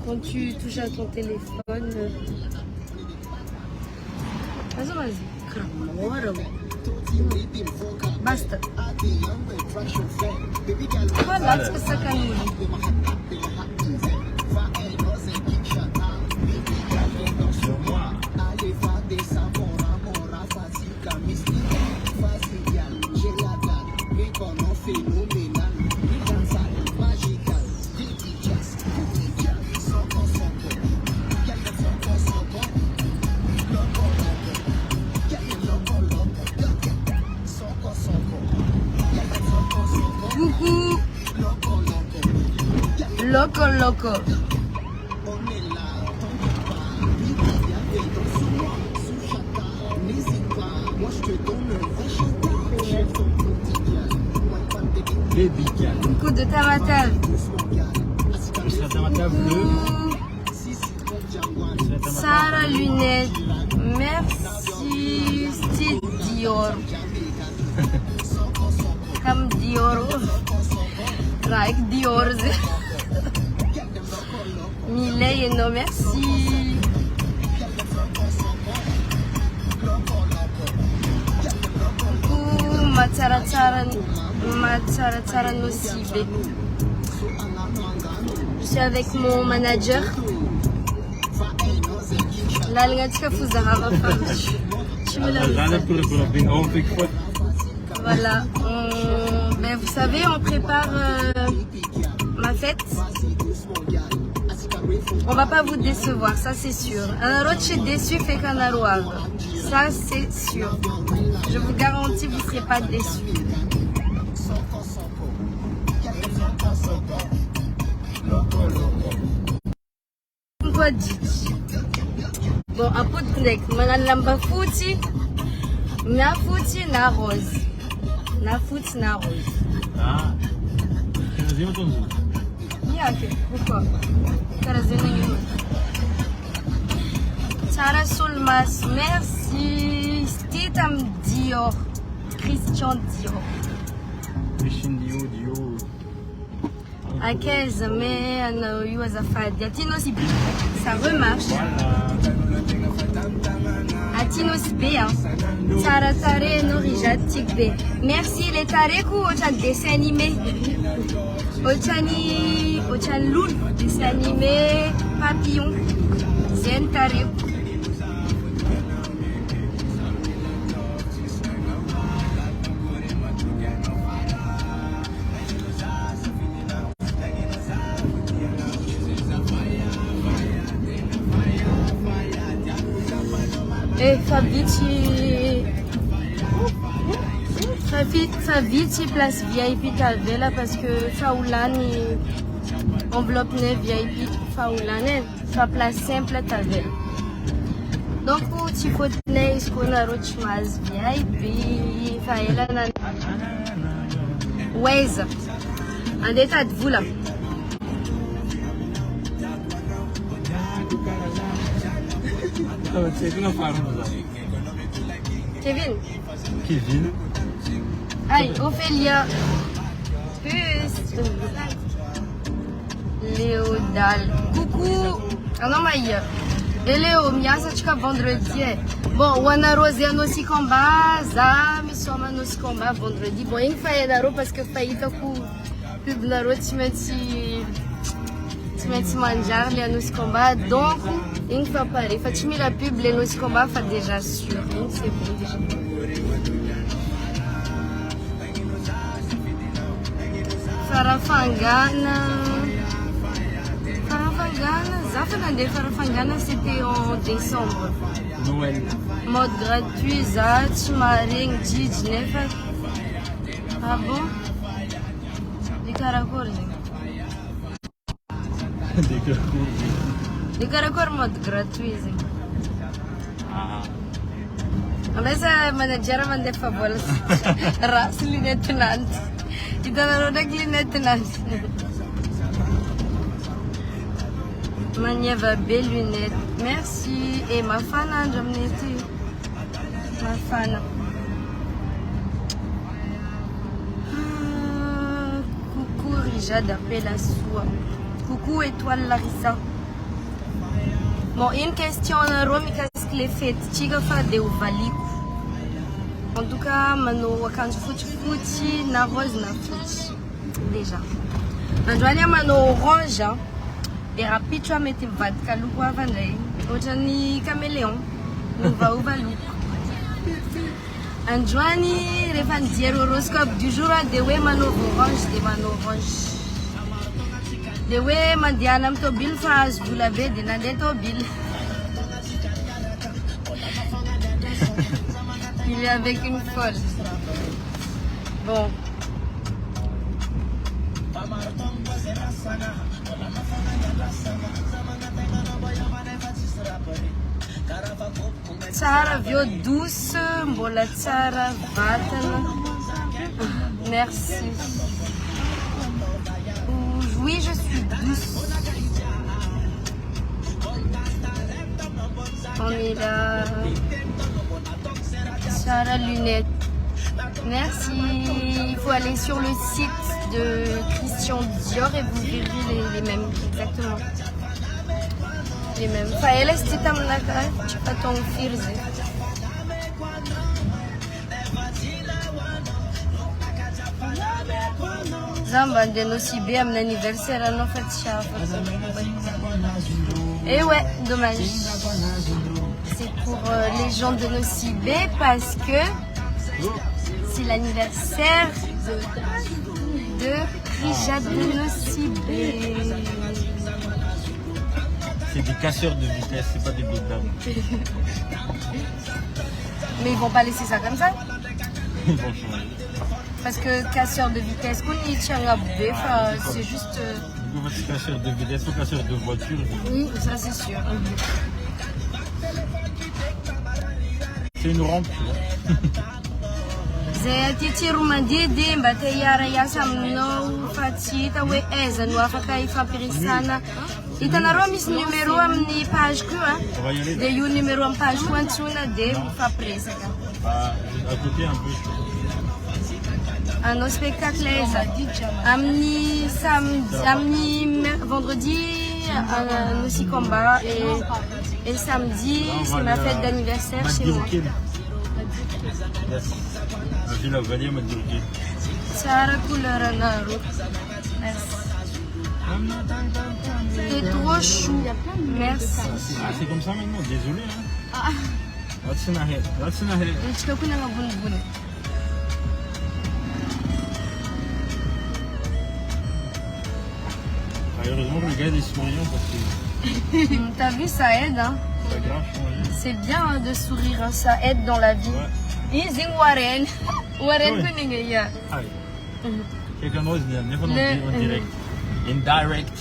Quand tu touches à ton téléphone. Vas-y. Basta. Voilà ce que ça can Coucou. Loco. Coucou de Tamatave. Sarah Lunette. Merci. Steve Dior. Comme Dior. Like Dior. Miley, non merci. Coucou Matsara Nosibe. Je suis avec mon manager. La lingatika Fuzahara. Voilà. Ben, vous savez, on prépare ma fête. On va pas vous décevoir, ça c'est sûr. Un roche déçu fait qu'un aroir. Ça c'est sûr. Je vous garantis, vous ne serez pas déçus. Quoi dit? Bon, à pot de nek, manan lamba fouti, na fouti na rose. Na fouti na rose. Ah, j'ai entendu. Ok, pourquoi? Sarah Solmas, merci. Stitam Dior. Christian Dior. Dior. À 15, mais you as a fad. Tino Sibi, ça remarche. À Tino Sibi, hein. Sarah Tare, Norija Tikbe. Merci les Tareku, au chat dessin animé. Ochan Loul, dessin animé, Papillon, Zen Tarek. Et Favici place VIP Talvela parce que Faoulani enveloppe ne VIP Faoulane, fa place simple Talvela. Donc pour Ticotenay, ce qu'on a rochmaz VIP, Faela nan Waze. En état de vous là. Kevin. Aïe, Ophélia. Plus. Léodal. Coucou. Ah non, Maïa. Et Léo, Miasa, tu as vendredi. Bon, Wana Rosiano aussi combat. Zam, Soma aussi combat vendredi. Bon, il faut y aller parce que Faïta coup. Pub Naro, tu mets manjar, les nous combat. Donc, il faut pareil. Faut la pub, les nous combat, fait déjà sûr. Donc, c'est bon déjà. Farafangana, Zafanande Farafangana, c'était en décembre. Noël. Mode gratuit, Zach, Maring, Djidj, Nefa. Ah bon? Des caracors. Des caracors mode gratuit. Ah. Mais ça, manager m'a dit favor. Ras lunette nante. Il donne un rodec lunette nante. Manieva belle lunette. Merci. Et ma fan, j'aime ma fan. Coucou Rija d'appel à soi. Coucou Étoile Larissa. Bon, une question, Romy, qu'est-ce que les fêtes? Chiga fa de uvalico. En tout cas, mano wakanjo futi na rose na futi. Déjà. Androania mano orange. Et rapidement mettez vodka loup avanei. Ojani caméléon. Nous va uvaluco. Androani revandier horoscope du jour de we mano orange de mano orange. De we mandianam to bil faz vous l'avez de nadeto bil. Il est avec une folle. Bon. Tsara vio douce, mbola tsara vatana. Merci. Oui, je suis douce. On est là. Sarah Lunette. Merci. Il faut aller sur le site de Christian Dior et vous verrez les mêmes. Exactement. Les mêmes. Faël, est-ce que tu as ton firze? Zamba de Nocibé, mon anniversaire à nos fêtes. Et ouais, dommage. C'est pour les gens de Nocibé parce que c'est l'anniversaire de Rijad de Nocibé. C'est des casseurs de vitesse, c'est pas des bédames. Mais ils vont pas laisser ça comme ça. Ils vont changer. Parce que casseur de vitesse, c'est juste. Du coup, c'est casseur de vitesse ou casseur de voiture. Oui, ça c'est sûr. C'est une rampe, tu vois. Titi Rumandidi, Batayara Yasamno, Fatita, we Eza, Noafaka, Fapirisana. Il y a un numéro de page Q, de un numéro de page Q, de Fapresa. À côté un peu. Un spectacle, Amni vendredi, un aussi combat et samedi, c'est ma fête d'anniversaire chez moi. J'ai la vallée Madurgil. Sarah couleur Naro. Merci. C'est trop chou. Merci. C'est comme ça maintenant, désolé. Hein. What's in ahead? What's in ahead? Heureusement que le gars est souriant parce que. T'as vu, ça aide. Hein? Ça a grave changé. C'est bien hein, de sourire, hein, ça aide dans la vie. Easy Warren. Warren Kuninga. Quelqu'un d'autre, en direct. Indirect.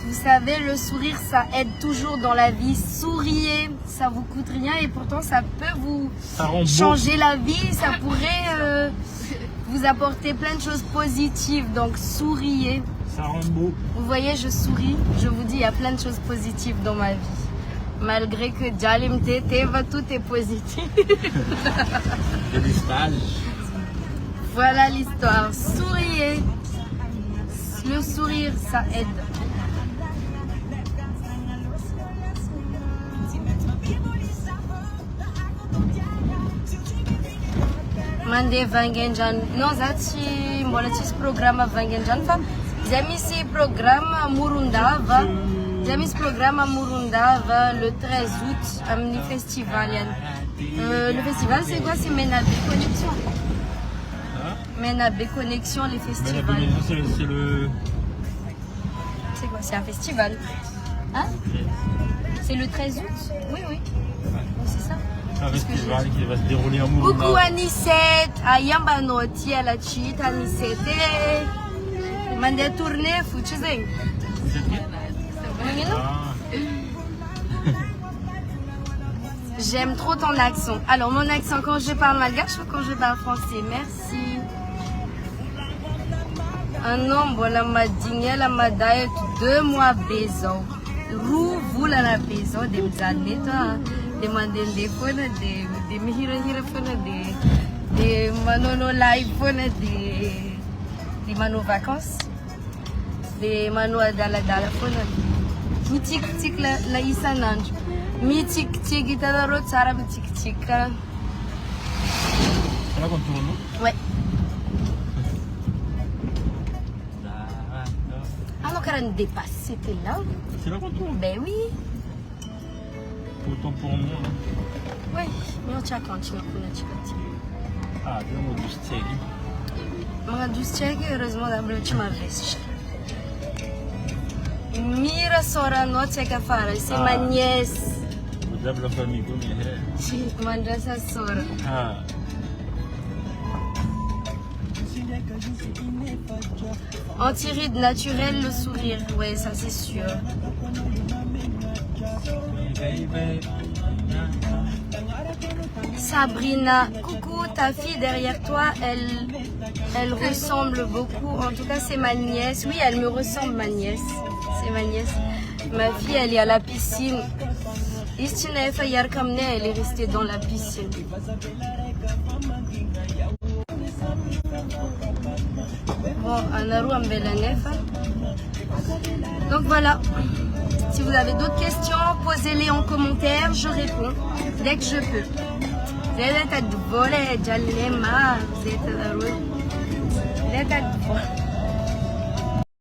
Vous savez, le sourire, ça aide toujours dans la vie. Souriez, ça vous coûte rien et pourtant ça peut vous changer la vie. Ça pourrait vous apporter plein de choses positives. Donc souriez. Ça rend beau. Vous voyez, je souris. Je vous dis, il y a plein de choses positives dans ma vie. Malgré que Jalim Teva, tout est positif. J'ai des stages. Voilà l'histoire. Souriez. Le sourire, ça aide. Mande Vangenjan. Non, zati molatis programa Vangenjan fa. Jamisi programa Murundava. Jamis programa Murundava le 13 août à Mini Festival. Le festival, c'est quoi? C'est Menabe Connexion. Menabe Connexion, les festivals. C'est le. C'est quoi? C'est un festival. Hein? C'est le 13 août? Oui, oui. C'est ça. Un festival qui va se dérouler en Murunda. Coucou Anisette, Ayamba Noti, à la cheat, Anisette. Mandé tourner, Fouchizeng. J'aime trop ton accent. Alors, mon accent quand je parle malgache ou quand je parle français? Merci. Un homme, voilà, m'a dit, la madaille, 2 mois besoin. Rou, vous la besoin, des années, toi. Demander des phones, des mihira phones, des manono live phones, des mano vacances, des mano dala phones. Boutique la Issa Nanj. Mitik-tik, t'as la route, ça arabe tic-tic. Là qu'on tourne, non? Ouais. Ah non, quand on dépasse, c'était là. C'est là qu'on tourne? Ben oui. Autant pour nous, là. Ouais, mais on tient continue. Ah, abbiamo due steghi. Ma giusto che heureusement da blocima veste. Mira sora notte che fare, se ma nièce. Vous avez la famille comme elle. Sì, mangia sa sora. Ah. Antiride naturel, le sourire, ouais, ça c'est sûr. Sabrina, coucou, ta fille derrière toi, elle ressemble beaucoup. En tout cas, c'est ma nièce. Oui, elle me ressemble, ma nièce. C'est ma nièce. Ma fille, elle est à la piscine. Istina Fayar Kamne, elle est restée dans la piscine. Bon, Anaru Ambelanefa. Donc voilà. Si vous avez d'autres questions, posez-les en commentaire, je réponds dès que je peux. Vous êtes à